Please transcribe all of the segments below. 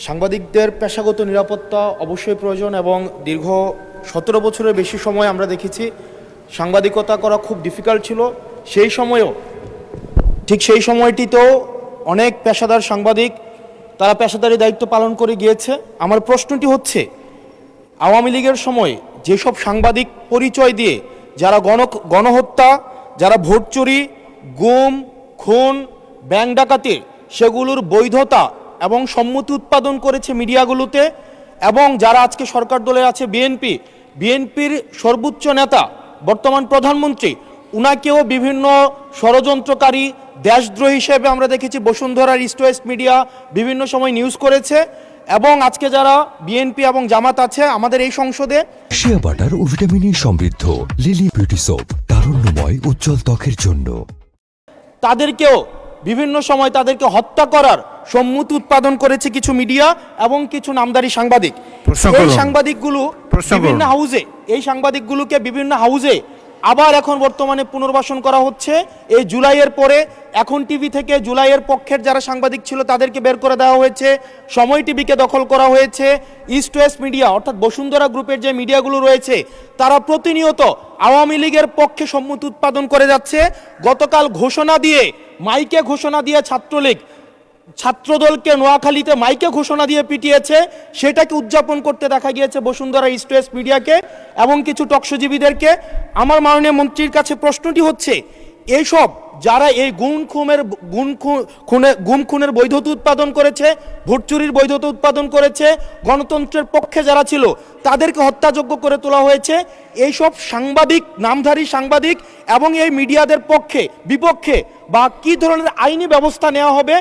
সাংবাদিকদের পেশাগত নিরাপত্তা অবশ্যই প্রয়োজন এবং দীর্ঘ 17 বছরের বেশি সময় আমরা দেখেছি সাংবাদিকতা করা খুব ডিফিকাল্ট ছিল। সেই সময়েও ঠিক সেই সময়টিতেও অনেক পেশাদার সাংবাদিক তারা পেশাদারি দায়িত্ব পালন করে গিয়েছে। আমার প্রশ্নটি হচ্ছে, আওয়ামী লীগের সময় যেসব সাংবাদিক পরিচয় দিয়ে যারা গণহত্যা, যারা ভোট চুরি, গুম, খুন, ব্যাংক ডাকাতি সেগুলোর বৈধতা এবং সম্মতি উৎপাদন করেছে মিডিয়াগুলোতে, এবং যারা আজকে সরকার দলে আছে বিএনপির সর্বোচ্চ নেতা বর্তমান প্রধানমন্ত্রী, উনাকেও বিভিন্ন ষড়যন্ত্রকারী দেশদ্রোহী হিসেবে আমরা দেখেছি বসুন্ধরার ইস্ট ওয়েস্ট মিডিয়া বিভিন্ন সময় নিউজ করেছে। এবং আজকে যারা বিএনপি এবং জামাত আছে আমাদের এই সংসদে, শিয়া বাটার ও ভিটামিন সমৃদ্ধ লিলি বিউটি সোপ, তারুণ্যময় উজ্জ্বল ত্বকের জন্য, তাদেরকেও বিভিন্ন সময় তাদেরকে হত্যা করার সম্মতি উৎপাদন করেছে কিছু মিডিয়া এবং কিছু নামদারি সাংবাদিক। এই সাংবাদিকগুলোকে বিভিন্ন হাউজে আবার এখন বর্তমানে পুনর্বাসন করা হচ্ছে। এই জুলাইয়ের পরে এখন টিভি থেকে জুলাইয়ের পক্ষের যারা সাংবাদিক ছিল তাদেরকে বের করে দেওয়া হয়েছে, সময় টিভিকে দখল করা হয়েছে। ইস্ট ওয়েস্ট মিডিয়া অর্থাৎ বসুন্ধরা গ্রুপের যে মিডিয়াগুলো রয়েছে তারা প্রতিনিয়ত আওয়ামী লীগের পক্ষে সম্মতি উৎপাদন করে যাচ্ছে। গতকাল মাইকে ঘোষণা দিয়ে ছাত্রদলকে নোয়াখালীতে মাইকে ঘোষণা দিয়ে পিটিয়েছে, সেটাকে উদযাপন করতে দেখা গিয়েছে বসুন্ধরা ইস্ট ওয়েস্ট মিডিয়াকে এবং কিছু টকশোজীবীদেরকে। আমার মাননীয় মন্ত্রীর কাছে প্রশ্নটি হচ্ছে, এইসব যারা এই গুম খুনের বৈধতা উৎপাদন করেছে, ভোট চুরির বৈধতা উৎপাদন করেছে, গণতন্ত্রের পক্ষে যারা ছিল তাদেরকে হত্যাযোগ্য করে তোলা হয়েছে, এইসব সাংবাদিক, নামধারী সাংবাদিক এবং এই মিডিয়াদের বিপক্ষে বা কি ধরনের আইনি ব্যবস্থা নেওয়া হবে,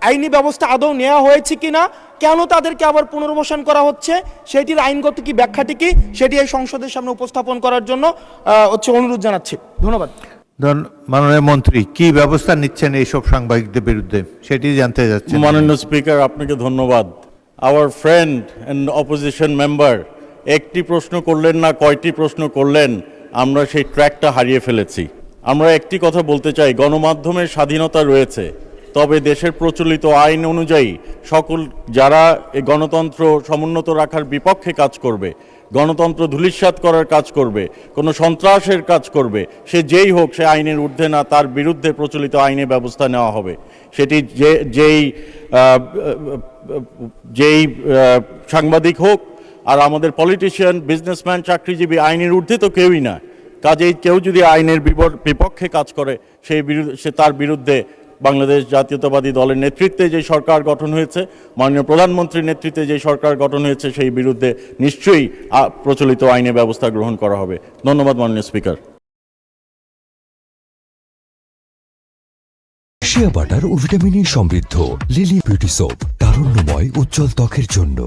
আইনি ব্যবস্থা আদৌ নেওয়া হয়েছে কিনা, কেন তাদেরকে আবার পুনর্বাসন করা হচ্ছে, সেটির আইনগত কি ব্যাখ্যাটি কি, সেটি এই সংসদের সামনে উপস্থাপন করার জন্য অনুরোধ জানাচ্ছি। ধন্যবাদ। মাননীয় মন্ত্রী, কি ব্যবস্থা নিচ্ছেন এইসব সাংবাদিকদের বিরুদ্ধে সেটি জানতে যাচ্ছি। মাননীয় স্পিকার, আপনাকে ধন্যবাদ। Our friend and opposition member একটি প্রশ্ন করলেন না, কয়টি প্রশ্ন করলেন, আমরা সেই ট্র্যাকটা হারিয়ে ফেলেছি। আমরা একটি কথা বলতে চাই, গণমাধ্যমের স্বাধীনতা রয়েছে, তবে দেশের প্রচলিত আইন অনুযায়ী সকল যারা এই গণতন্ত্র সমুন্নত রাখার বিপক্ষে কাজ করবে, গণতন্ত্র ধূলিসাৎ করার কাজ করবে, কোনো সন্ত্রাসের কাজ করবে, সে যেই হোক, সে আইনের ঊর্ধ্বে না, তার বিরুদ্ধে প্রচলিত আইনে ব্যবস্থা নেওয়া হবে। সেটি যেই সাংবাদিক হোক, আর আমাদের পলিটিশিয়ান, বিজনেসম্যান, চাকরিজীবী আইনের ঊর্ধ্বে তো কেউই না। কাজেই কেউ যদি আইনের বিপক্ষে কাজ করে তার বিরুদ্ধে বাংলাদেশ জাতীয়তাবাদী দলের নেতৃত্বে যে সরকার গঠন হয়েছে, মাননীয় প্রধানমন্ত্রীর নেতৃত্বে যে সরকার গঠন হয়েছে, সেই বিরুদ্ধে নিশ্চয়ই প্রচলিত আইনে ব্যবস্থা গ্রহণ করা হবে। ধন্যবাদ মাননীয় স্পিকার। শিয়া বাটার ও ভিটামিন সমৃদ্ধ লিলি বিউটি সোপ, তারুণ্যময় উজ্জ্বল ত্বকের জন্য।